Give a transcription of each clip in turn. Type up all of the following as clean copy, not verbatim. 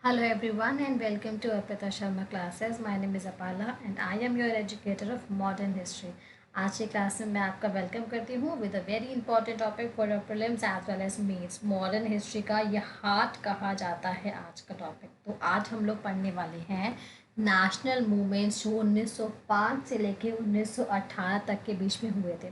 Hello everyone and welcome to Arpita Sharma classes. My name is Apala and I am your educator of modern history. आज की class में मैं आपका welcome करती हूँ with a very important topic for prelims as well as mains. Modern history का यह heart कहा जाता है आज का टॉपिक। तो आज हम लोग पढ़ने वाले हैं नेशनल मूवमेंट्स जो 1905 से लेके 1918 तक के बीच में हुए थे।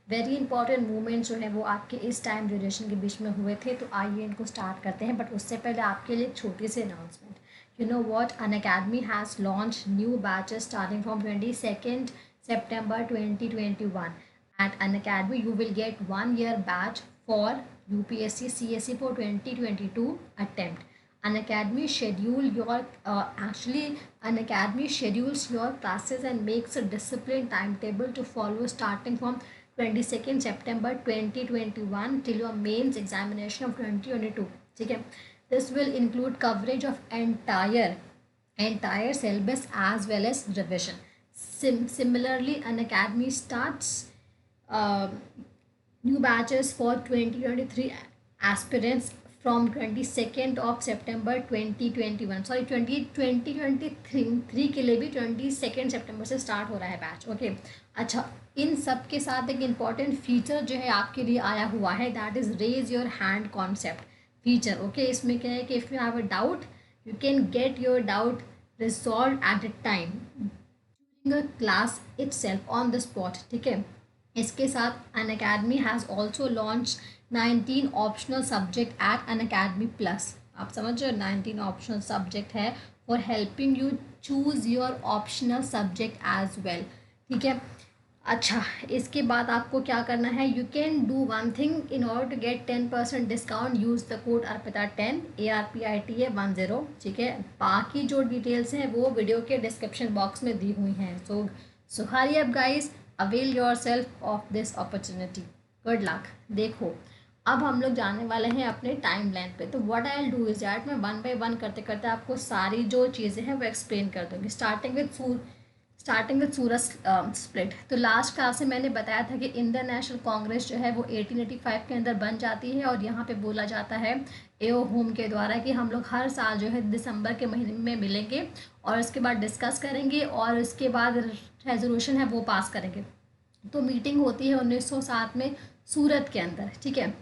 वेरी इंपॉर्टेंट मूवमेंट जो है वो आपके इस टाइम ड्यूरेशन के बीच में हुए थे। तो आइए इनको स्टार्ट करते हैं, बट उससे पहले आपके लिए एक छोटी सी announcement. You know what, Unacademy has launch new batches starting from 22nd September 2021. At an academy you will get 1 year batch for UPSC CSE for 2022 attempt. An academy schedule your actually an academy schedules your classes and makes a disciplined timetable to follow starting from 22nd September 2021 till your mains examination of 2022. ठीक है, this will include coverage of entire syllabus as well as revision. Similarly, an academy starts uh, new batches for 2023 aspirants from 22nd of September 2021, sorry 2023 के लिए भी 22nd सितंबर से start हो रहा है batch. Okay, अच्छा, इन सब के साथ एक इम्पॉर्टेंट फीचर जो है आपके लिए आया हुआ है, that is raise your hand concept feature. Okay, इसमें क्या है कि if you have a doubt you can get your doubt resolve at a time class itself on the spot। ठीक है, इसके साथ Unacademy has also launch 19 optional subject at Unacademy plus. आप समझ रहे हो, 19 ऑप्शनल सब्जेक्ट है for helping you choose your optional subject as well. ठीक है, अच्छा, इसके बाद आपको क्या करना है, you can do one thing in order to get 10% discount, use the code Arpita 10 ARPITA 10। ठीक है, बाकी जो डिटेल्स हैं वो वीडियो के डिस्क्रिप्शन बॉक्स में दी हुई हैं। So hurry up guys, avail yourself of this opportunity. Good luck. देखो, अब हम लोग जाने वाले हैं अपने टाइम लाइन पे। तो what I will do is that मैं वन बाय वन करते करते आपको सारी जो चीज़ें हैं वो एक्सप्लेन कर दूँगी, स्टार्टिंग विद सूरत स्प्लिट। तो लास्ट क्लास से मैंने बताया था कि इंडियन नेशनल कांग्रेस जो है वो 1885 के अंदर बन जाती है, और यहाँ पे बोला जाता है एओ होम के द्वारा कि हम लोग हर साल जो है दिसंबर के महीने में मिलेंगे और इसके बाद डिस्कस करेंगे और इसके बाद रेजोल्यूशन है वो पास करेंगे। तो मीटिंग होती है 1907 में सूरत के अंदर। ठीक है,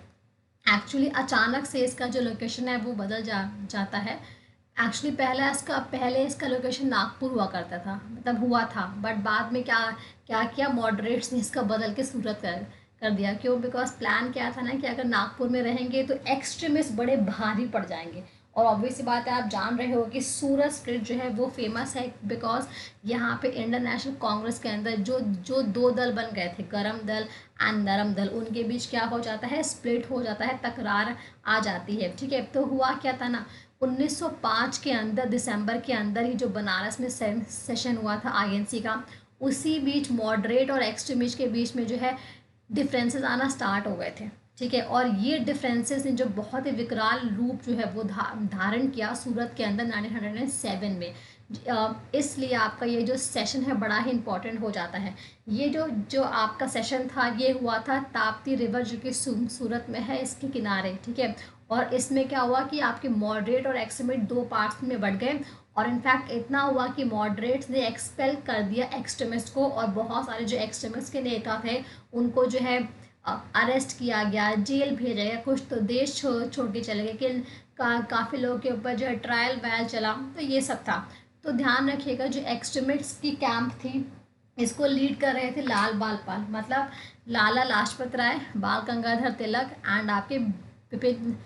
एक्चुअली अचानक से इसका जो लोकेशन है वो बदल जाता है। एक्चुअली पहले इसका लोकेशन नागपुर हुआ करता था, मतलब हुआ था, बट बाद में क्या क्या किया, मॉडरेट्स ने इसका बदल के सूरत कर दिया। क्यों? बिकॉज प्लान क्या था ना कि अगर नागपुर में रहेंगे तो एक्सट्रीमिस्ट बड़े भारी पड़ जाएंगे। और ऑब्वियस सी बात है, आप जान रहे हो कि सूरत स्प्लिट जो है वो फेमस है बिकॉज यहाँ पे इंडियन नेशनल कांग्रेस के अंदर जो जो दो दल बन गए थे, गरम दल एंड नरम दल, उनके बीच क्या हो जाता है, स्प्लिट हो जाता है, तकरार आ जाती है। ठीक है, तो हुआ क्या था ना, 1905 के अंदर दिसंबर के अंदर ही जो बनारस में सेशन हुआ था आईएनसी का, उसी बीच मॉडरेट और एक्सट्रीमिस्ट के बीच में जो है डिफरेंसेस आना स्टार्ट हो गए थे। ठीक है, और ये डिफरेंसेस ने जो बहुत ही विकराल रूप जो है वो धारण किया सूरत के अंदर 1907 में। इसलिए आपका ये जो सेशन है बड़ा ही इम्पोर्टेंट हो जाता है। ये जो जो आपका सेशन था ये हुआ था ताप्ती रिवर जो कि सूरत में है, इसके किनारे। ठीक है, और इसमें क्या हुआ कि आपके मॉडरेट और एक्सट्रीमिस्ट दो पार्ट्स में बढ़ गए, और इनफैक्ट इतना हुआ कि मॉडरेट्स ने एक्सपेल कर दिया एक्सट्रीमिस्ट को, और बहुत सारे जो एक्सट्रीमिस्ट के नेता थे उनको जो है अरेस्ट किया गया, जेल भेजा गया, कुछ तो देश छोड़ के चले गए, कि काफ़ी लोगों के ऊपर जो है ट्रायल वायल चला। तो ये सब था। तो ध्यान रखिएगा, जो एक्सट्रीमिस्ट की कैंप थी इसको लीड कर रहे थे लाल बाल पाल, मतलब लाला लाजपत राय, बाल गंगाधर तिलक एंड आपके विपिन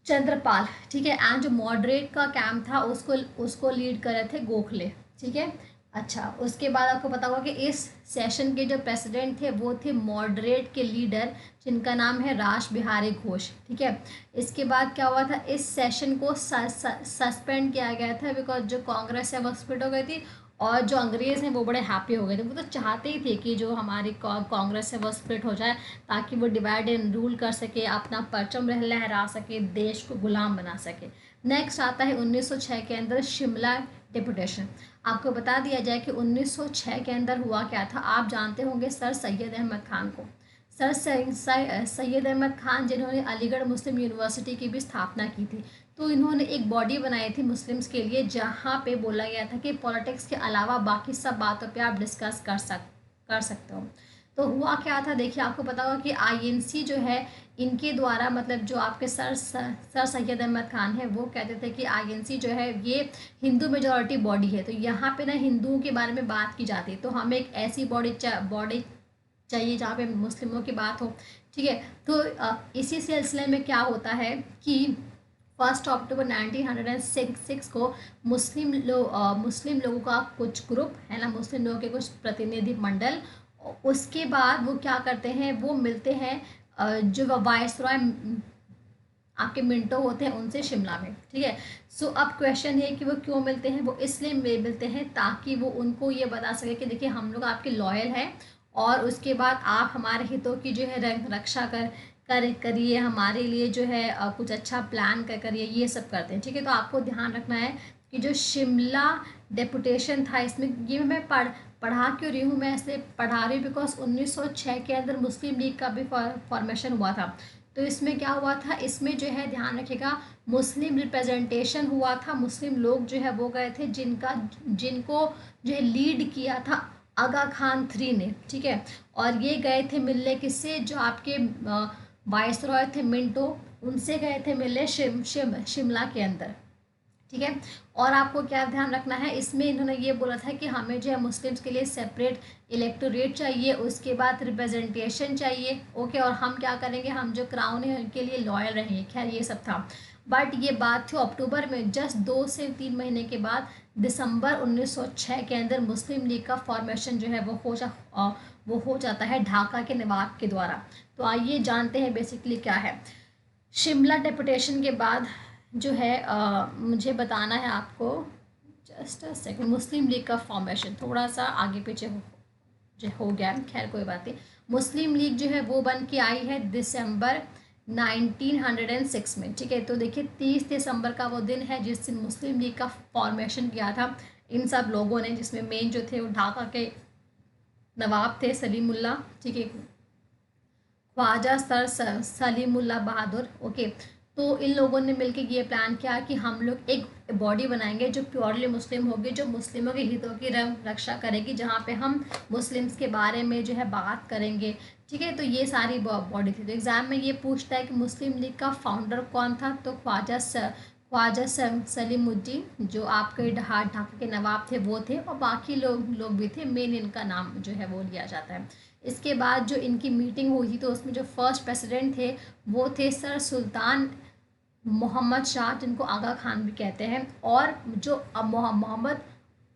चंद्रपाल। ठीक है, एंड जो मॉडरेट का कैंप था उसको उसको लीड कर रहे थे गोखले। ठीक है, अच्छा, उसके बाद आपको पता होगा कि इस सेशन के जो प्रेसिडेंट थे वो थे मॉडरेट के लीडर, जिनका नाम है रास बिहारी घोष। ठीक है, इसके बाद क्या हुआ था, इस सेशन को सस्पेंड किया गया था बिकॉज जो कांग्रेस है वो स्प्लिट हो गई थी, और जो अंग्रेज़ हैं वो बड़े हैप्पी हो गए थे। वो तो चाहते ही थे कि जो हमारी कांग्रेस है वो स्प्लिट हो जाए, ताकि वो डिवाइड एंड रूल कर सके, अपना परचम लहरा सके, देश को गुलाम बना सके। नेक्स्ट आता है 1906 के अंदर शिमला डिपुटेशन। आपको बता दिया जाए कि 1906 के अंदर हुआ क्या था। आप जानते होंगे सर सैयद अहमद खान को। सैयद अहमद खान जिन्होंने अलीगढ़ मुस्लिम यूनिवर्सिटी की भी स्थापना की थी। तो इन्होंने एक बॉडी बनाई थी मुस्लिम्स के लिए, जहाँ पे बोला गया था कि पॉलिटिक्स के अलावा बाकी सब बातों पे आप डिस्कस कर सकते हो। तो हुआ क्या था, देखिए आपको पता होगा कि आईएनसी जो है, इनके द्वारा मतलब जो आपके सर सैयद अहमद खान है, वो कहते थे कि आईएनसी जो है ये हिंदू मेजॉरिटी बॉडी है, तो यहाँ पे ना हिंदुओं के बारे में बात की जाती है, तो हमें एक ऐसी बॉडी चाहिए जहाँ पे मुस्लिमों की बात हो। ठीक है, तो इसी सिलसिले में क्या होता है कि 1 अक्टूबर 1906 को मुस्लिम लोगों का कुछ ग्रुप है ना, मुस्लिम लोगों के कुछ प्रतिनिधि मंडल, उसके बाद वो क्या करते हैं, वो मिलते हैं जो वायसरॉय आपके मिंटो होते हैं उनसे शिमला में। ठीक है, सो अब क्वेश्चन है कि वो क्यों मिलते हैं, वो इसलिए मिलते हैं ताकि वो उनको ये बता सके कि देखिए हम लोग आपके लॉयल हैं, और उसके बाद आप हमारे हितों की जो है रक्षा करिए, हमारे लिए जो है कुछ अच्छा प्लान करिए, ये सब करते हैं। ठीक है, तो आपको ध्यान रखना है कि जो शिमला डेपुटेशन था, इसमें ये मैं पढ़ा क्यों रही हूँ, मैं इसलिए पढ़ा रही हूँ बिकॉज 1906 के अंदर मुस्लिम लीग का भी फॉर्मेशन हुआ था। तो इसमें क्या हुआ था, इसमें जो है ध्यान रखिएगा, मुस्लिम रिप्रेजेंटेशन हुआ था, मुस्लिम लोग जो है वो गए थे, जिनको जो है लीड किया था आगा खान 3 ने। ठीक है, और ये गए थे मिलने किससे, जो आपके वायसरॉय थे मिंटो, उनसे गए थे मिलने शिमला के अंदर। ठीक है, और आपको क्या ध्यान रखना है, इसमें इन्होंने ये बोला था कि हमें जो है मुस्लिम्स के लिए सेपरेट इलेक्टोरेट चाहिए, उसके बाद रिप्रेजेंटेशन चाहिए। ओके, और हम क्या करेंगे, हम जो क्राउन है उनके लिए लॉयल रहेंगे। खैर ये सब था, बट ये बात थी अक्टूबर में, जस्ट 2 से 3 महीने के बाद दिसंबर 1906 के अंदर मुस्लिम लीग का फॉर्मेशन जो है वो हो जाता है ढाका के नवाब के द्वारा। तो आइए जानते हैं बेसिकली क्या है। शिमला डेपुटेशन के बाद जो है मुझे बताना है आपको, just a second, Muslim league का फॉर्मेशन थोड़ा सा आगे पीछे हो गया है, खैर कोई बात नहीं। मुस्लिम लीग जो है वो बन के आई है दिसंबर 1906 में। ठीक है, तो देखिए 30 दिसंबर का वो दिन है जिस दिन मुस्लिम लीग का फॉर्मेशन किया था इन सब लोगों ने, जिसमें मेन जो थे वो ढाका के नवाब थे सलीमुल्ला, ठीक है, ख्वाजा सर सलीमुल्ला बहादुर। ओके, तो इन लोगों ने मिलकर ये प्लान किया कि हम लोग एक बॉडी बनाएंगे जो प्योरली मुस्लिम होगी, जो मुस्लिमों के हितों की रक्षा करेगी, जहाँ पे हम मुस्लिम्स के बारे में जो है बात करेंगे। ठीक है, तो ये सारी बॉडी थी। तो एग्जाम में ये पूछता है कि मुस्लिम लीग का फाउंडर कौन था, तो ख्वाजा सलीमुद्दीन, जो आपके ढाका के नवाब थे वो थे, और बाकी लोग भी थे, मेन इनका नाम जो है वो लिया जाता है। इसके बाद जो इनकी मीटिंग हुई थी, तो उसमें जो फर्स्ट प्रेसिडेंट थे वो थे सर सुल्तान मोहम्मद शाह, जिनको आगा खान भी कहते हैं, और जो मोहम्मद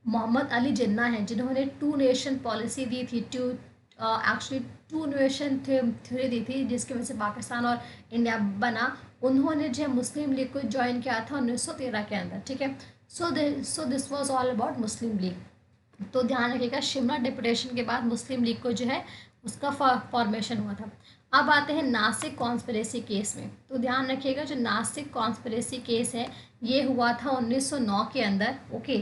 मोहम्मद अली जिन्ना हैं, जिन्होंने 2 नेशन पॉलिसी दी थी, एक्चुअली 2 नेशन थ्योरी दी थी, जिसकी वजह से पाकिस्तान और इंडिया बना। उन्होंने जो है मुस्लिम लीग को ज्वाइन किया था 1913 के अंदर। ठीक है, so this was all about Muslim league. तो ध्यान रखिएगा, शिमला डेपुटेशन के बाद मुस्लिम लीग को जो है उसका फॉर्मेशन हुआ था। अब आते हैं नासिक कॉन्स्पिरेसी केस में। तो ध्यान रखिएगा, जो नासिक कॉन्स्पिरेसी केस है ये हुआ था 1909 के अंदर। Okay,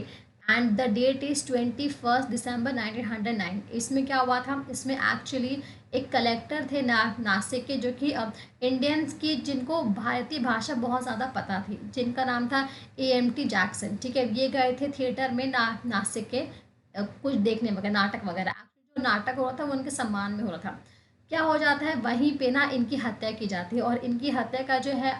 and the that is 21 दिसंबर 1909। इसमें क्या हुआ था, इसमें एक्चुअली एक कलेक्टर थे नासिक के, जो कि इंडियंस की जिनको भारतीय भाषा बहुत ज़्यादा पता थी, जिनका नाम था AMT जैक्सन। ठीक है, ये गए थे थिएटर में नासिक के कुछ देखने वगैरह, नाटक वगैरह। जो नाटक हो रहा था वो उनके सम्मान में हो रहा था। क्या हो जाता है, वहीं पे ना इनकी हत्या की जाती है, और इनकी हत्या का जो है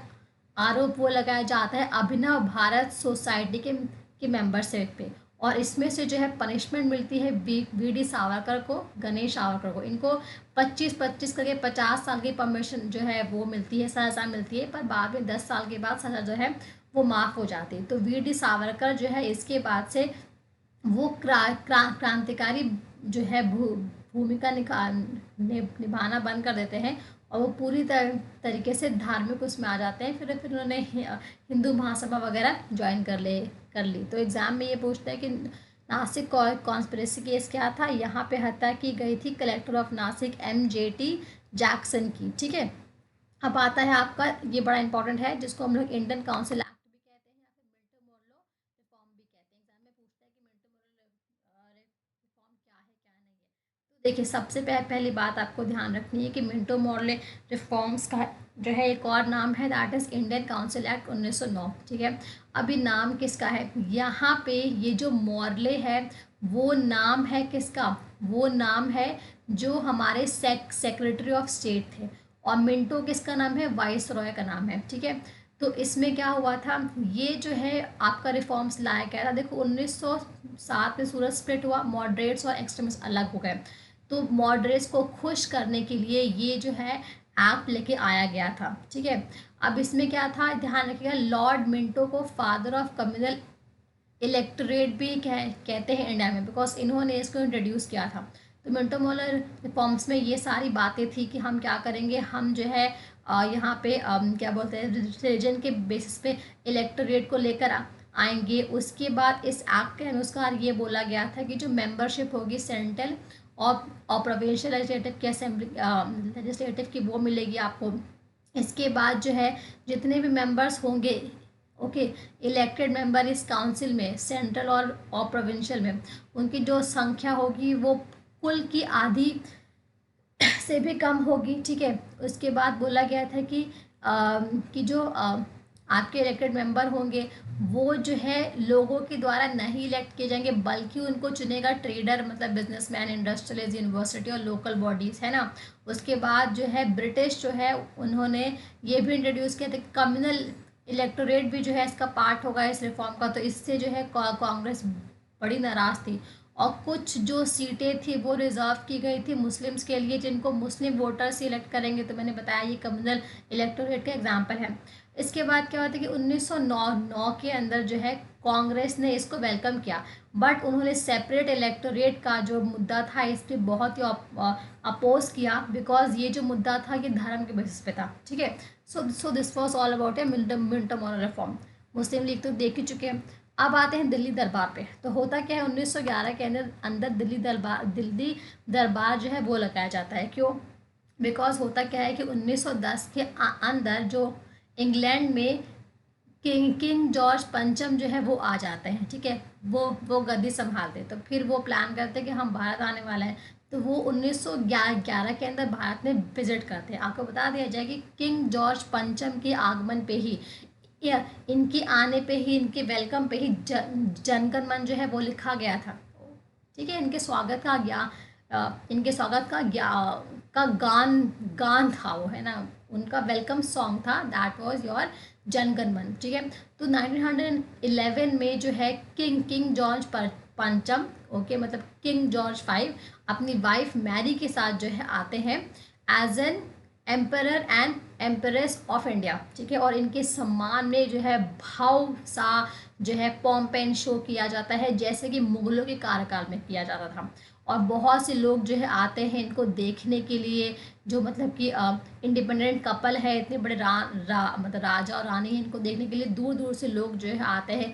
आरोप वो लगाया जाता है अभिनव भारत सोसाइटी के मेंबरशिप पे, और इसमें से जो है पनिशमेंट मिलती है VD सावरकर को, गणेश सावरकर को। इनको 25-25 करके 50 साल की परमिशन जो है वो मिलती है, सज़ा मिलती है, पर बाद में 10 साल के बाद सज़ा जो है वो माफ़ हो जाती है। तो VD सावरकर जो है इसके बाद से वो क्रांतिकारी जो है भूमिका निभाना बंद कर देते हैं, और वो पूरी तरीके से धार्मिक उसमें आ जाते हैं। फिर उन्होंने हिंदू महासभा वगैरह ज्वाइन कर ली। तो एग्ज़ाम में ये पूछता है कि नासिक कॉन्स्पिरेसी केस क्या था, यहाँ पे हत्या की गई थी collector of Nashik MJT Jackson की। ठीक है, अब आता है आपका, ये बड़ा इंपॉर्टेंट है, जिसको हम लोग इंडियन काउंसिल एक्ट भी कहते हैं, या फिर मिंटो मोर्लो रिफॉर्म भी कहते हैं। एग्जाम में पूछता है कि मिंटो मोर्लो रिफॉर्म क्या है क्या नहीं है। तो देखिए सबसे पहली बात आपको ध्यान रखनी है कि मिंटो मोर्ले रिफॉर्म्स का जो है एक और नाम है, that is Indian council act 1909। ठीक है, अभी नाम किसका है यहाँ पे, ये जो मॉर्ले है वो नाम है किसका, वो नाम है जो हमारे सेक्रेटरी ऑफ स्टेट थे, और मिंटो किसका नाम है, वाइस रॉय का नाम है। ठीक है, तो इसमें क्या हुआ था, ये जो है आपका रिफॉर्म्स लाया गया था। देखो 1907 में सूरत स्प्लिट हुआ, मॉडरेट्स और एक्सट्रीमिस्ट अलग हो गए, तो मॉडरेट्स को खुश करने के लिए ये जो है एक्ट लेके आया गया था। ठीक है, अब इसमें क्या था, ध्यान रखिएगा, लॉर्ड मिंटो को फादर ऑफ कम्युनल इलेक्टोरेट भी कहते हैं इंडिया में, बिकॉज इन्होंने इसको इंट्रोड्यूस किया था। तो मिंटो मोलर रिफॉर्म्स में ये सारी बातें थी कि हम क्या करेंगे, हम जो है यहाँ पे क्या बोलते हैं, रिलीजन के बेसिस पे इलेक्टोरेट को लेकर आएंगे। उसके बाद इस एक्ट के अनुसार ये बोला गया था कि जो मेंबरशिप होगी सेंट्रल और प्रोविंशियल लेजिस्लेटिव की असेंबली लेजिस्लेटिव की वो मिलेगी आपको। इसके बाद जो है जितने भी मेंबर्स होंगे, ओके, इलेक्टेड मेंबर इस काउंसिल में सेंट्रल और प्रोविंशियल में, उनकी जो संख्या होगी वो कुल की आधी से भी कम होगी। ठीक है, उसके बाद बोला गया था कि जो आपके इलेक्टेड मेंबर होंगे वो जो है लोगों के द्वारा नहीं इलेक्ट किए जाएंगे, बल्कि उनको चुनेगा ट्रेडर, मतलब बिजनेसमैन, इंडस्ट्रियलिस्ट, यूनिवर्सिटी और लोकल बॉडीज़, है ना। उसके बाद जो है ब्रिटिश जो है उन्होंने ये भी इंट्रोड्यूस किया था, कम्युनल इलेक्टोरेट भी जो है इसका पार्ट होगा इस रिफॉर्म का। तो इससे जो है कांग्रेस बड़ी नाराज़ थी, और कुछ जो सीटें थी वो रिजर्व की गई थी मुस्लिम्स के लिए, जिनको मुस्लिम वोटर सिलेक्ट करेंगे। तो मैंने बताया ये कम्युनल इलेक्टोरेट का एग्जांपल है। इसके बाद क्या होता है कि 1909 के अंदर जो है कांग्रेस ने इसको वेलकम किया, बट उन्होंने सेपरेट इलेक्टोरेट का जो मुद्दा था इस पर बहुत ही अपोज किया, बिकॉज ये जो मुद्दा था ये धर्म के बेसिस पे था। ठीक है, so this was all about A Minto moral reform. Muslim league तो देख ही चुके हैं। अब आते हैं दिल्ली दरबार पे। तो होता क्या है, 1911 के अंदर दिल्ली दरबार जो है वो लगाया जाता है। क्यों, बिकॉज होता क्या है कि 1910 के अंदर जो इंग्लैंड में किंग जॉर्ज पंचम जो है वो आ जाते हैं। ठीक है, वो गद्दी संभालते, तो फिर वो प्लान करते हैं कि हम भारत आने वाला है, तो वो 1911 के अंदर भारत में विजिट करते हैं। आपको बता दिया जाए कि किंग जॉर्ज पंचम के आगमन पे ही, या इनके आने पे ही, इनके वेलकम पे ही जनगण मन जो है वो लिखा गया था। ठीक है, इनके स्वागत का गान गान था वो, है ना, उनका वेलकम सॉन्ग था, दैट वाज योर जनगण मन। ठीक है, तो 1911 में जो है किंग जॉर्ज पंचम, ओके, मतलब किंग जॉर्ज 5 अपनी वाइफ मैरी के साथ जो है आते हैं as an emperor and empress of India. ठीक है, और इनके सम्मान में जो है भाव सा जो है पॉम्प एंड शो किया जाता है, जैसे कि मुगलों के कार्यकाल में किया जाता था। और बहुत से लोग जो है आते हैं इनको देखने के लिए, जो मतलब कि इंडिपेंडेंट कपल है, इतने बड़े मतलब राजा और रानी है, इनको देखने के लिए दूर दूर से लोग जो है आते हैं।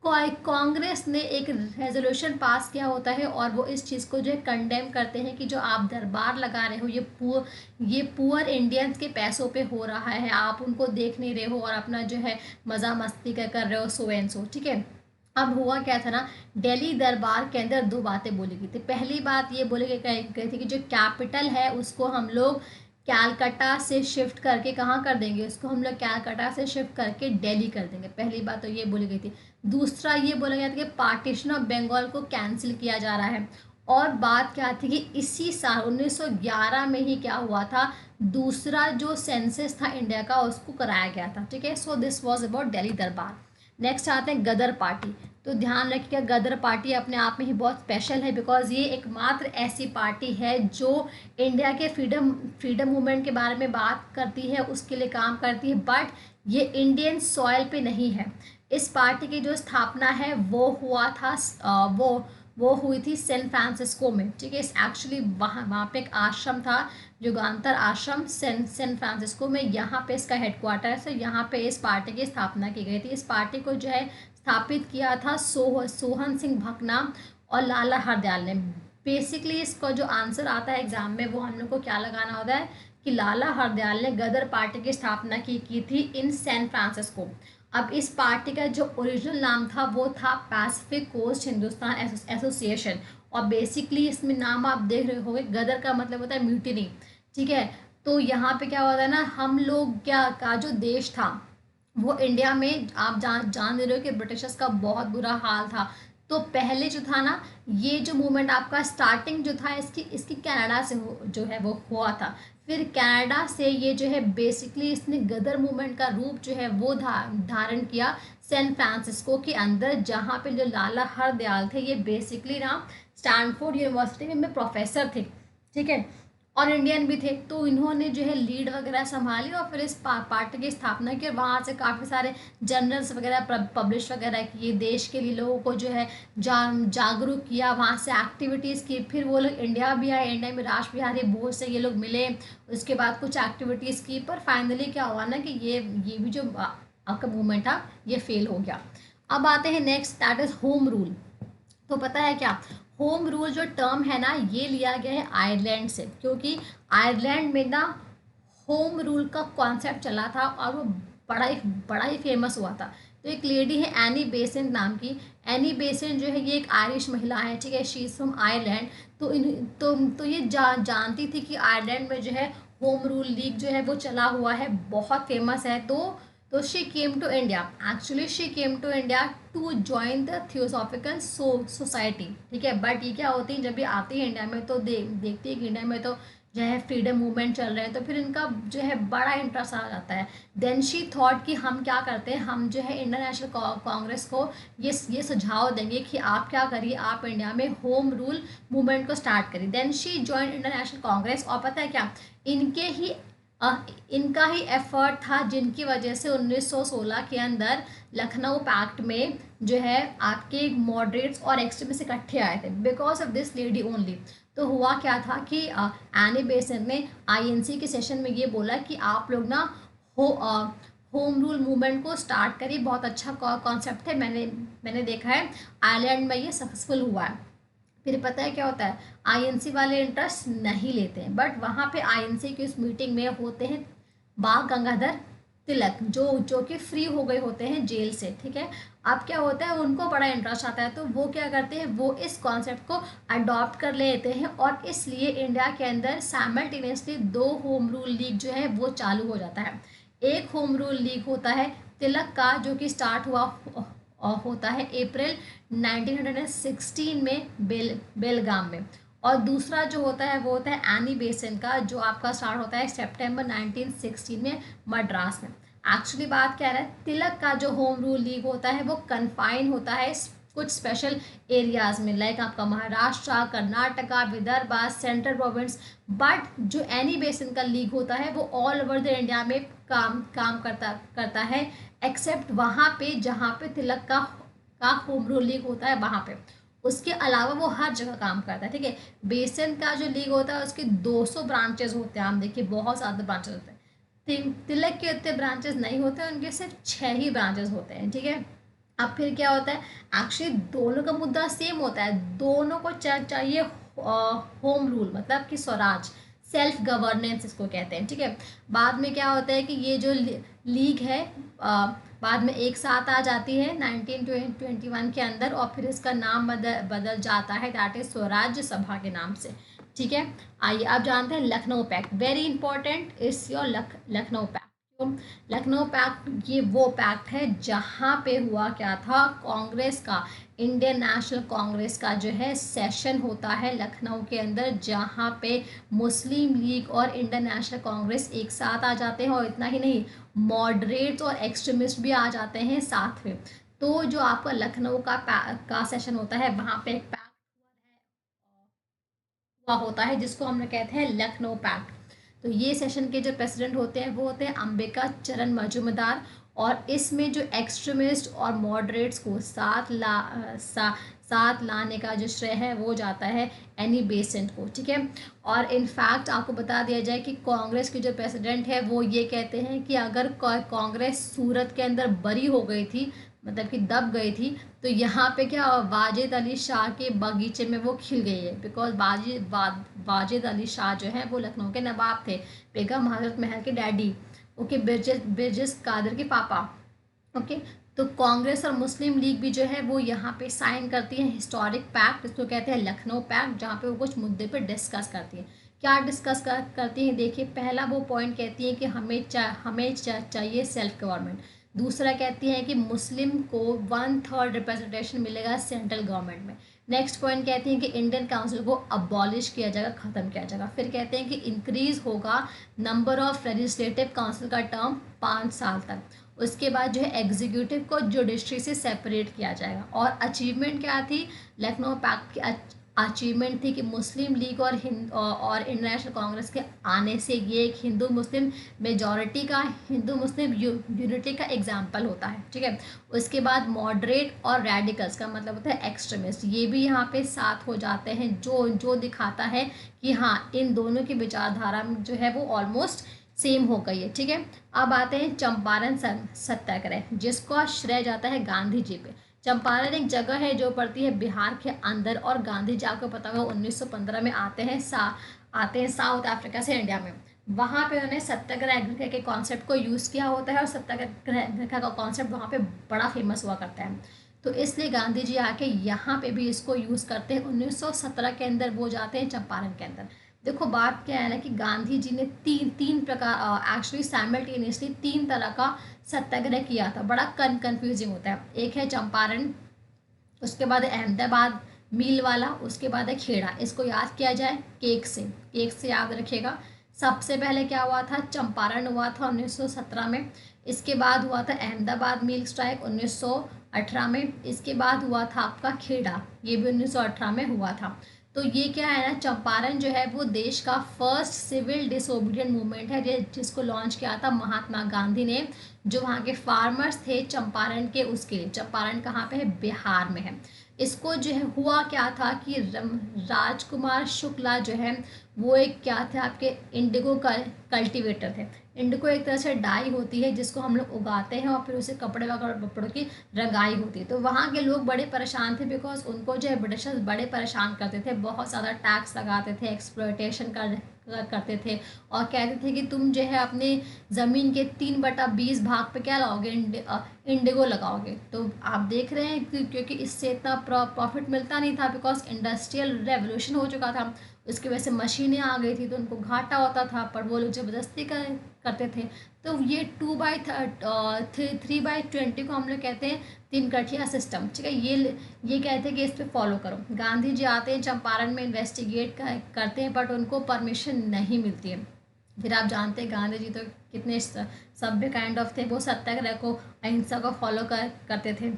कांग्रेस ने एक रेजोल्यूशन पास किया होता है, और वो इस चीज़ को जो है कंडेम करते हैं कि जो आप दरबार लगा रहे हो ये पुअर इंडियंस के पैसों पे हो रहा है, आप उनको देख नहीं रहे हो और अपना जो है मज़ा मस्ती कर रहे हो, सो एंड सो। ठीक है, अब हुआ क्या था ना, दिल्ली दरबार के अंदर दो बातें बोली गई थी। पहली बात ये बोली गई थी कि जो कैपिटल है उसको हम लोग कैलकाटा से शिफ्ट करके कहाँ कर देंगे, उसको हम लोग कैलकाटा से शिफ्ट करके दिल्ली कर देंगे। पहली बात तो ये बोली गई थी। दूसरा ये बोला गया था कि पार्टीशन ऑफ बंगाल को कैंसिल किया जा रहा है। और बात क्या थी कि इसी साल 1911 में ही क्या हुआ था, दूसरा जो सेंसस था इंडिया का उसको कराया गया था। ठीक है, so this was about Delhi दरबार। नेक्स्ट आते हैं गदर पार्टी। तो ध्यान रखिएगा, गदर पार्टी अपने आप में ही बहुत स्पेशल है, बिकॉज ये एकमात्र ऐसी पार्टी है जो इंडिया के फ्रीडम मूवमेंट के बारे में बात करती है, उसके लिए काम करती है, बट ये इंडियन सॉइल पे नहीं है। इस पार्टी की जो स्थापना है वो हुआ था वो हुई थी सैन फ्रांसिस्को में। ठीक है, एक्चुअली वहाँ पे एक आश्रम था, युगांतर आश्रम सैन फ्रांसिस्को में, यहाँ पे इसका हेडक्वार्टर है। यहाँ पे इस पार्टी की स्थापना की गई थी। इस पार्टी को जो है स्थापित किया था सोहन सिंह भकना और लाला हरदयाल ने। बेसिकली इसका जो आंसर आता है एग्जाम में वो हम लोग को क्या लगाना होता है कि लाला हरदयाल ने गदर पार्टी की स्थापना की थी इन सैन फ्रांसिस्को। अब इस पार्टी का जो ओरिजिनल नाम था वो था पैसिफिक कोस्ट हिंदुस्तान एसोसिएशन, और बेसिकली इसमें नाम आप देख रहे होंगे, गदर का मतलब होता है म्यूटिनी। ठीक है, तो यहाँ पे क्या होता है ना, हम लोग क्या का जो देश था वो इंडिया में, आप जान दे रहे हो कि ब्रिटिशर्स का बहुत बुरा हाल था। तो पहले जो था ना, ये जो मूवमेंट आपका स्टार्टिंग जो था इसकी कनाडा से जो है वो हुआ था। फिर कनाडा से ये जो है बेसिकली इसने गदर मूवमेंट का रूप जो है वो धारण किया सैन फ्रांसिस्को के अंदर, जहाँ पे जो लाला हरदयाल थे ये बेसिकली ना स्टैनफोर्ड यूनिवर्सिटी में प्रोफेसर थे, ठीक है, और इंडियन भी थे। तो इन्होंने जो है लीड वगैरह संभाली और फिर इस पार्टी की स्थापना की, और वहाँ से काफ़ी सारे जर्नल्स वगैरह पब्लिश वगैरह किए, देश के लिए लोगों को जो है जागरूक किया, वहाँ से एक्टिविटीज़ की। फिर वो लोग इंडिया भी आए, इंडिया में राष्ट्र बिहारी बोस से ये लोग मिले, उसके बाद कुछ एक्टिविटीज़ की, पर फाइनली क्या हुआ ना कि ये भी जो आपका मूवमेंट था ये फेल हो गया। अब आते हैं next, that is home rule. तो पता है क्या, होम रूल जो टर्म है ना ये लिया गया है आयरलैंड से, क्योंकि आयरलैंड में ना होम रूल का कॉन्सेप्ट चला था और वो बड़ा ही फेमस हुआ था। तो एक लेडी है एनी बेसेंट नाम की, एनी बेसेंट जो है ये एक आयरिश महिला है, ठीक है, शी इज़ फ्रॉम आयरलैंड। तो तो ये जानती थी कि आयरलैंड में जो है होम रूल लीग जो है वो चला हुआ है, बहुत फेमस है। तो she came to India, actually she came to India to join the theosophical society, ठीक है। बट ये क्या होती है, जब भी आती है इंडिया में तो देखती है कि इंडिया में तो जो है फ्रीडम मूवमेंट चल रहे हैं, तो फिर इनका जो है बड़ा इंटरेस्ट आ जाता है। देन शी थॉट कि हम क्या करते हैं, हम जो है इंडियन नेशनल कांग्रेस को ये सुझाव देंगे कि आप क्या करिए, आप इंडिया में होम रूल मूवमेंट को स्टार्ट करिए। Then she join Indian National Congress, और पता है क्या, इनके ही इनका ही एफर्ट था जिनकी वजह से 1916 के अंदर लखनऊ पैक्ट में जो है आपके मॉडरेट्स और एक्सट्रीमिस्ट इकट्ठे आए थे, because of this lady only. तो हुआ क्या था कि एनी बेसेंट ने आईएनसी के सेशन में ये बोला कि आप लोग ना होम रूल मूवमेंट को स्टार्ट करिए, बहुत अच्छा कॉन्सेप्ट है, मैंने देखा है आयरलैंड में ये सक्सेसफुल हुआ है। फिर पता है क्या होता है, आईएनसी वाले इंटरेस्ट नहीं लेते हैं, बट वहाँ पे आईएनसी की उस मीटिंग में होते हैं बाल गंगाधर तिलक, जो कि फ्री हो गए होते हैं जेल से, ठीक है। अब क्या होता है, उनको बड़ा इंटरेस्ट आता है, तो वो क्या करते हैं, वो इस कॉन्सेप्ट को अडॉप्ट कर लेते हैं, और इसलिए इंडिया के अंदर साइमल्टेनियसली दो होम रूल लीग जो है वो चालू हो जाता है। एक होम रूल लीग होता है तिलक का, जो कि स्टार्ट हुआ होता है अप्रैल 1916 में बेलगाम में, और दूसरा जो होता है वो होता है एनी बेसेंट का, जो आपका स्टार्ट होता है सितंबर 1916 में मद्रास में। एक्चुअली बात क्या है, तिलक का जो होम रूल लीग होता है वो कन्फाइन होता है कुछ स्पेशल एरियाज में, लाइक आपका Maharashtra, Karnataka, Vidarbha, central province. But जो एनी बेसिन का लीग होता है वो ऑल ओवर द इंडिया में काम करता है, एक्सेप्ट वहाँ पे जहाँ पे तिलक का होम रूल लीग होता है वहाँ पे। उसके अलावा वो हर जगह काम करता है, ठीक है। बेसिन का जो लीग होता है उसके 200 ब्रांचेस होते हैं, आप देखिए बहुत ज़्यादा ब्रांचेस होते हैं। तिलक के उतने ब्रांचेस नहीं होते, उनके सिर्फ 6 ही ब्रांचेस होते हैं, ठीक है। अब फिर क्या होता है, एक्चुअली दोनों का मुद्दा सेम होता है, दोनों को चाहिए होम रूल, मतलब कि स्वराज, सेल्फ गवर्नेंस इसको कहते हैं, ठीक है। बाद में क्या होता है कि ये जो लीग है बाद में एक साथ आ जाती है 1921 के अंदर, और फिर इसका नाम बदल जाता है, दैट इज स्वराज्य सभा के नाम से, ठीक है। आइए आप जानते हैं Lucknow pact, very important is your Lucknow pact. Lucknow pact ये वो पैक्ट है जहाँ पे हुआ क्या था, कांग्रेस का, इंडियन नेशनल कांग्रेस का जो है सेशन होता है लखनऊ के अंदर, जहाँ पे मुस्लिम लीग और इंडियन नेशनल कांग्रेस एक साथ आ जाते हैं, और इतना ही नहीं, मॉडरेट्स और एक्सट्रीमिस्ट भी आ जाते हैं साथ में। तो जो आपका लखनऊ का सेशन होता है, वहाँ पे एक पैक्ट हुआ होता है जिसको हम लोग कहते हैं लखनऊ पैक्ट। तो ये सेशन के जो प्रेसिडेंट होते हैं वो होते हैं अंबिका चरण मजूमदार, और इसमें जो एक्सट्रीमिस्ट और मॉडरेट्स को साथ लाने का जो श्रेय है वो जाता है एनी बेसेंट को, ठीक है। और इनफैक्ट आपको बता दिया जाए कि कांग्रेस के जो प्रेसिडेंट है वो ये कहते हैं कि अगर कांग्रेस सूरत के अंदर बरी हो गई थी, मतलब कि दब गई थी, तो यहाँ पे क्या वाजिद अली शाह के बगीचे में वो खिल गई है, बिकॉज वाजिद अली शाह जो है वो लखनऊ के नवाब थे, बेगम हजरत महल के डैडी, ओके, बिरजिस कादर के पापा, ओके। तो कांग्रेस और मुस्लिम लीग भी जो है वो यहाँ पे साइन करती है हिस्टोरिक पैक्ट, इसको कहते हैं लखनऊ पैक्ट, जहाँ पे वो कुछ मुद्दे पे डिस्कस करती है। क्या डिस्कस करती हैं, देखिए पहला वो पॉइंट कहती है कि हमें चाहिए सेल्फ गवर्नमेंट। दूसरा कहती है कि मुस्लिम को 1/3 रिप्रेजेंटेशन मिलेगा सेंट्रल गवर्नमेंट में। नेक्स्ट पॉइंट कहती हैं कि इंडियन काउंसिल को अबॉलिश किया जाएगा, ख़त्म किया जाएगा। फिर कहते हैं कि इंक्रीज होगा नंबर ऑफ लेजिस्लेटिव काउंसिल का टर्म 5 साल तक। उसके बाद जो है एग्जीक्यूटिव को जुडिशरी से सेपरेट किया जाएगा। और अचीवमेंट क्या थी, लखनऊ पैक्ट की अचीवमेंट थी कि मुस्लिम लीग और इंटरनेशनल कांग्रेस के आने से ये एक हिंदू मुस्लिम मेजॉरिटी का, हिंदू मुस्लिम यूनिटी का एग्जाम्पल होता है, ठीक है। उसके बाद मॉडरेट और रेडिकल्स का मतलब होता है एक्सट्रीमिस्ट, ये भी यहाँ पे साथ हो जाते हैं, जो दिखाता है कि हाँ इन दोनों की विचारधारा जो है वो ऑलमोस्ट सेम हो गई है, ठीक है। अब आते हैं चंपारण सत्याग्रह, जिसको श्रेय जाता है गांधी जी पे। चंपारण एक जगह है जो पड़ती है बिहार के अंदर, और गांधी जी आपको पता होगा 1915 में आते हैं साउथ अफ्रीका से इंडिया में। वहाँ पे उन्होंने सत्याग्रह के कॉन्सेप्ट को यूज़ किया होता है, और सत्याग्रह का कॉन्सेप्ट वहाँ पे बड़ा फेमस हुआ करता है। तो इसलिए गांधी जी आके यहाँ पे भी इसको यूज़ करते हैं। 1917 के अंदर वो जाते हैं चंपारण के अंदर। देखो बात क्या है ना कि गांधी जी ने तीन प्रकार, एक्चुअली साइमल्टेनियसली 3 तरह का सत्याग्रह किया था। बड़ा कन्फ्यूजिंग होता है। एक है चंपारण, उसके बाद अहमदाबाद मील वाला, उसके बाद है खेड़ा। इसको याद किया जाए केक से याद रखिएगा। सबसे पहले क्या हुआ था, चंपारण हुआ था 1917 में। इसके बाद हुआ था अहमदाबाद मील स्ट्राइक 1918 में। इसके बाद हुआ था आपका खेड़ा, ये भी 1918 में हुआ था। तो ये क्या है ना, चंपारण जो है वो देश का फर्स्ट सिविल डिसोबीडियंट मूवमेंट है, जिसको लॉन्च किया था महात्मा गांधी ने। जो वहाँ के फार्मर्स थे चंपारण के, उसके लिए। चंपारण कहाँ पे है, बिहार में है। इसको जो है हुआ क्या था कि राजकुमार शुक्ला जो है वो एक क्या थे आपके इंडिगो कल्टिवेटर थे। इंडिगो एक तरह से डाई होती है जिसको हम लोग उगाते हैं और फिर उसे कपड़े वपड़ों की रंगाई होती है। तो वहाँ के लोग बड़े परेशान थे, बिकॉज उनको जो है ब्रिटिशर्स बड़े परेशान करते थे, बहुत ज़्यादा टैक्स लगाते थे, एक्सप्लॉयटेशन करते थे, और कहते थे कि तुम जो है अपने ज़मीन के 3/20 भाग पे क्या लगाओगे, इंडिगो लगाओगे। तो आप देख रहे हैं क्योंकि इससे इतना प्रॉफिट मिलता नहीं था, बिकॉज इंडस्ट्रियल रेवोल्यूशन हो चुका था। उसकी वजह से मशीनें आ गई थी तो उनको घाटा होता था, पर वो लोग ज़बरदस्ती करते थे। तो ये 3/20 को हम लोग कहते हैं 3 गठिया सिस्टम, ठीक है। ये कहते हैं कि इस पर फॉलो करो। गांधी जी आते हैं चंपारण में, इन्वेस्टिगेट करते हैं, बट उनको परमिशन नहीं मिलती है। फिर आप जानते हैं गांधी जी तो कितने सभ्य काइंड ऑफ थे, वो सत्याग्रह को, अहिंसा को फॉलो करते थे।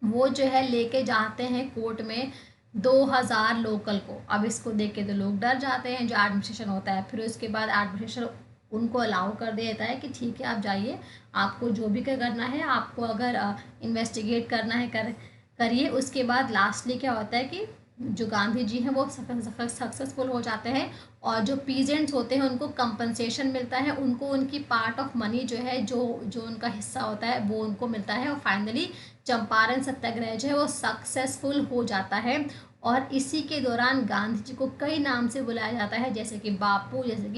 वो जो है लेके जाते हैं कोर्ट में 2000 लोकल को। अब इसको देख के तो लोग डर जाते हैं, जो एडमिनिस्ट्रेशन होता है। फिर उसके बाद एडमिनिस्ट्रेशन उनको अलाउ कर देता है कि ठीक है आप जाइए, आपको जो भी करना है, आपको अगर इन्वेस्टिगेट करना है करिए। उसके बाद लास्टली क्या होता है कि जो गांधी जी हैं वो सक्सेसफुल हो जाते हैं, और जो पीजेंट्स होते हैं उनको कंपनसेशन मिलता है, उनको उनकी पार्ट ऑफ मनी जो है, जो उनका हिस्सा होता है वो उनको मिलता है। और फाइनली चंपारण सत्याग्रह जो है वो सक्सेसफुल हो जाता है। और इसी के दौरान गांधी जी को कई नाम से बुलाया जाता है, जैसे कि बापू, जैसे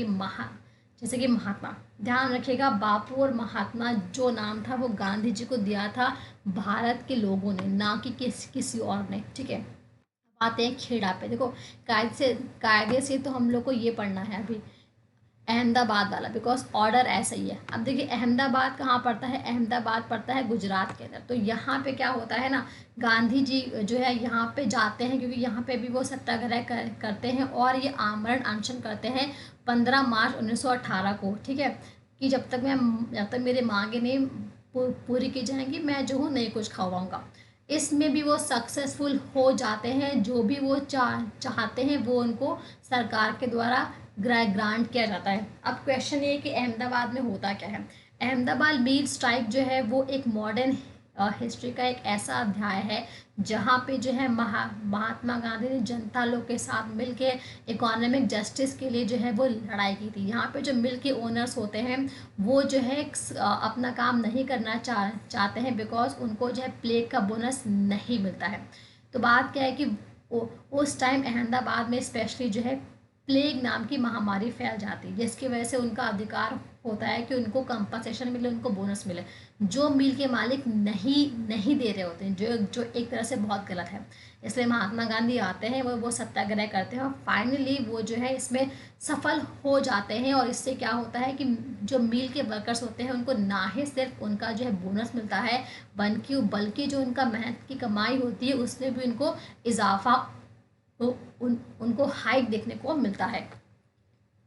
कि महात्मा। ध्यान रखिएगा, बापू और महात्मा जो नाम था वो गांधी जी को दिया था भारत के लोगों ने, ना कि किसी और ने, ठीक है। अब आते हैं खेड़ा पे। देखो कायदे से तो हम लोग को ये पढ़ना है अभी अहमदाबाद वाला, बिकॉज ऑर्डर ऐसा ही है। अब देखिए अहमदाबाद कहाँ पड़ता है, अहमदाबाद पड़ता है गुजरात के अंदर। तो यहाँ पे क्या होता है ना, गांधी जी जो है यहाँ पे जाते हैं, क्योंकि यहाँ पे भी वो सत्याग्रह करते हैं, और ये आमरण अनशन करते हैं 15 मार्च 1918 को, ठीक है। कि जब तक मेरे मांगे नहीं पूरी की जाएंगी, मैं जो हूँ नहीं कुछ खवाऊंगा। इसमें भी वो सक्सेसफुल हो जाते हैं, जो भी वो चाहते हैं वो उनको सरकार के द्वारा ग्रांट किया जाता है। अब क्वेश्चन ये है कि अहमदाबाद में होता क्या है। अहमदाबाद मील स्ट्राइक जो है वो एक मॉडर्न हिस्ट्री का एक ऐसा अध्याय है जहाँ पे जो है महात्मा गांधी ने जनता लोग के साथ मिलके इकोनॉमिक जस्टिस के लिए जो है वो लड़ाई की थी। यहाँ पे जो मिल के ओनर्स होते हैं वो जो है अपना काम नहीं करना चाहते हैं, बिकॉज उनको जो है प्लेग का बोनस नहीं मिलता है। तो बात क्या है कि उस टाइम अहमदाबाद में स्पेशली जो है प्लेग नाम की महामारी फैल जाती है, जिसकी वजह से उनका अधिकार होता है कि उनको कंपनसेशन मिले, उनको बोनस मिले, जो मिल के मालिक नहीं नहीं दे रहे होते हैं, जो जो एक तरह से बहुत गलत है। इसलिए महात्मा गांधी आते हैं, वो सत्याग्रह करते हैं और फाइनली वो जो है इसमें सफल हो जाते हैं। और इससे क्या होता है कि जो मिल के वर्कर्स होते हैं उनको ना ही सिर्फ उनका जो है बोनस मिलता है, बल्कि जो उनका मेहनत की कमाई होती है उसमें भी उनको इजाफा, उनको हाइक देखने को मिलता है।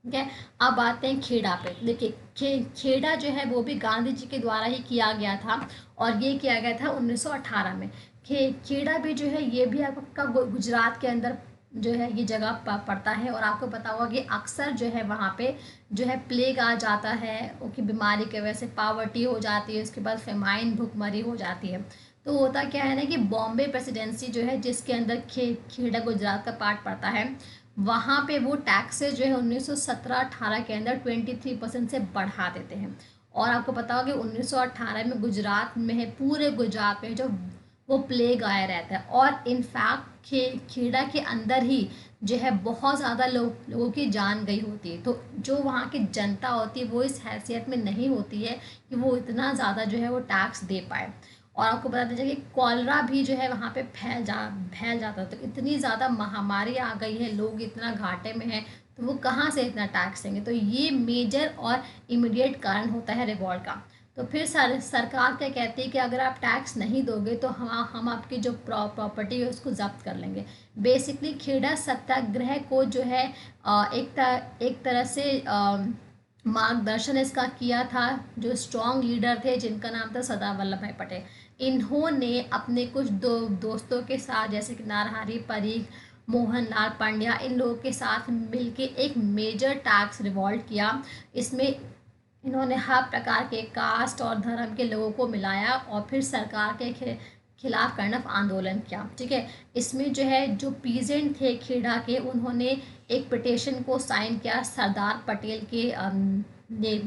ठीक है, अब आते हैं खेड़ा पे। देखिए खेड़ा जो है वो भी गांधी जी के द्वारा ही किया गया था और ये किया गया था 1918 में। खेड़ा भी जो है ये भी आपका गुजरात के अंदर जो है ये जगह पड़ता है। और आपको पता होगा कि अक्सर जो है वहाँ पे जो है प्लेग आ जाता है, उसकी बीमारी की वजह से पावर्टी हो जाती है, उसके बाद फेमाइन भुखमरी हो जाती है। तो होता क्या है ना कि बॉम्बे प्रेसिडेंसी जो है जिसके अंदर खेड़ा गुजरात का पार्ट पड़ता है, वहाँ पे वो टैक्सेस जो है 1917-18 के अंदर 23% से बढ़ा देते हैं। और आपको पता होगा कि 1918 में गुजरात में है, पूरे गुजरात में जो वो प्लेग आया रहता है। और इनफैक्ट खेड़ा के अंदर ही जो है बहुत ज़्यादा लोगों की जान गई होती है। तो जो वहाँ की जनता होती है वो इस हैसियत में नहीं होती है कि वो इतना ज़्यादा जो है वो टैक्स दे पाए। और आपको बता दीजिए कि कॉलरा भी जो है वहाँ पे फैल जाता है। तो इतनी ज़्यादा महामारी आ गई है, लोग इतना घाटे में हैं, तो वो कहाँ से इतना टैक्स देंगे। तो ये मेजर और इमीडिएट कारण होता है रिवॉल्ट का। तो फिर सरकार क्या कहती है कि अगर आप टैक्स नहीं दोगे तो हम आपकी जो प्रॉपर्टी है उसको जब्त कर लेंगे। बेसिकली खेड़ा सत्याग्रह को जो है एक तरह से मार्गदर्शन इसका किया था जो स्ट्रॉन्ग लीडर थे जिनका नाम था सरदार वल्लभ भाई पटेल। इन्होंने अपने कुछ दोस्तों के साथ जैसे कि नारहरी परीख, मोहनलाल पांड्या, इन लोगों के साथ मिलके एक मेजर टैक्स रिवॉल्ट किया। इसमें इन्होंने हर प्रकार के कास्ट और धर्म के लोगों को मिलाया और फिर सरकार के खिलाफ कड़क आंदोलन किया। ठीक है, इसमें जो है जो पीजेंट थे खेड़ा के, उन्होंने एक पिटीशन को साइन किया सरदार पटेल के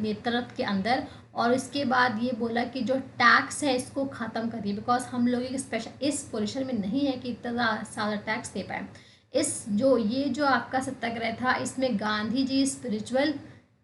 नेतृत्व के अंदर। और इसके बाद ये बोला कि जो टैक्स है इसको ख़त्म करिए, बिकॉज हम लोग एक स्पेशल इस पोजीशन में नहीं है कि इतना ज़्यादा टैक्स दे पाए। ये जो आपका सत्याग्रह था इसमें गांधी जी स्पिरिचुअल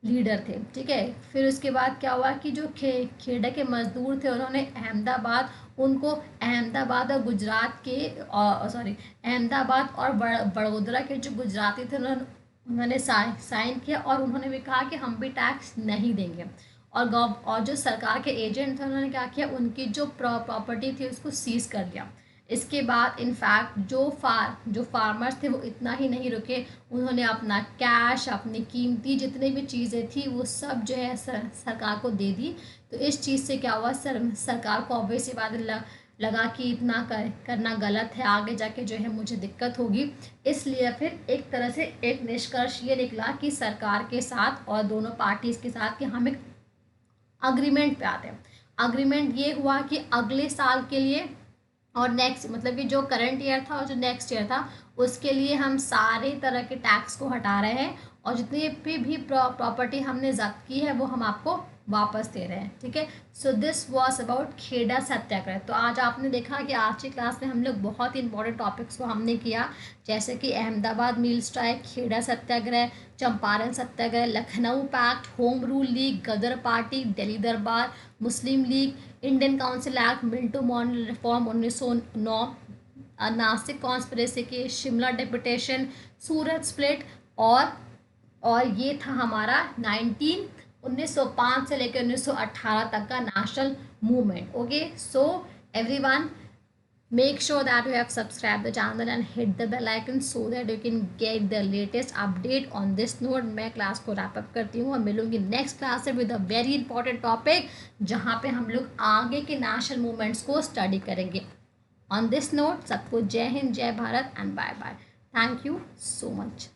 लीडर थे। ठीक है, फिर उसके बाद क्या हुआ कि जो खेड़ा के मजदूर थे उन्होंने अहमदाबाद और गुजरात के अहमदाबाद और बड़ोदरा के जो गुजराती थे उन्होंने साइन किया और उन्होंने भी कहा कि हम भी टैक्स नहीं देंगे। और जो सरकार के एजेंट थे उन्होंने क्या किया, उनकी जो प्रॉपर्टी थी उसको सीज कर दिया। इसके बाद इनफैक्ट जो फार्मर्स थे वो इतना ही नहीं रुके, उन्होंने अपना कैश, अपनी कीमती जितनी भी चीज़ें थी वो सब जो है सरकार को दे दी। तो इस चीज़ से क्या हुआ, सरकार को ऑब्वियसली बात लगा कि इतना करना गलत है, आगे जाके जो है मुझे दिक्कत होगी। इसलिए फिर एक तरह से एक निष्कर्ष ये निकला कि सरकार के साथ और दोनों पार्टीज़ के साथ कि हम एक अग्रीमेंट पे आते हैं। अग्रीमेंट ये हुआ कि अगले साल के लिए और नेक्स्ट मतलब कि जो करंट ईयर था और जो नेक्स्ट ईयर था उसके लिए हम सारे तरह के टैक्स को हटा रहे हैं और जितनी भी प्रॉपर्टी हमने जब्त की है वो हम आपको वापस दे रहे हैं। ठीक है, so this was about Kheda Satyagraha. तो आज आपने देखा कि आज की क्लास में हम लोग बहुत ही इंपॉर्टेंट टॉपिक्स को हमने किया, जैसे कि Ahmedabad mill strike, Kheda Satyagraha, Champaran Satyagraha, Lucknow pact, home rule league, Ghadar party, Delhi Durbar, Muslim league, Indian council act, Minto model reform 1909, Nashik conspiracy की, शिमला डेपुटेशन, सूरत स्प्लिट और ये था हमारा 1905 से लेकर 1918 तक का national movement. Okay, so everyone make sure that you have subscribed the channel and hit the bell icon so that you can get the latest update on this note। मैं class को रैप अप करती हूँ और मिलूंगी next class से with a very important topic जहाँ पे हम लोग आगे के नेशनल मूवमेंट्स को स्टडी करेंगे। ऑन दिस नोट सबको जय हिंद, जय Bharat and bye bye. Thank you so much.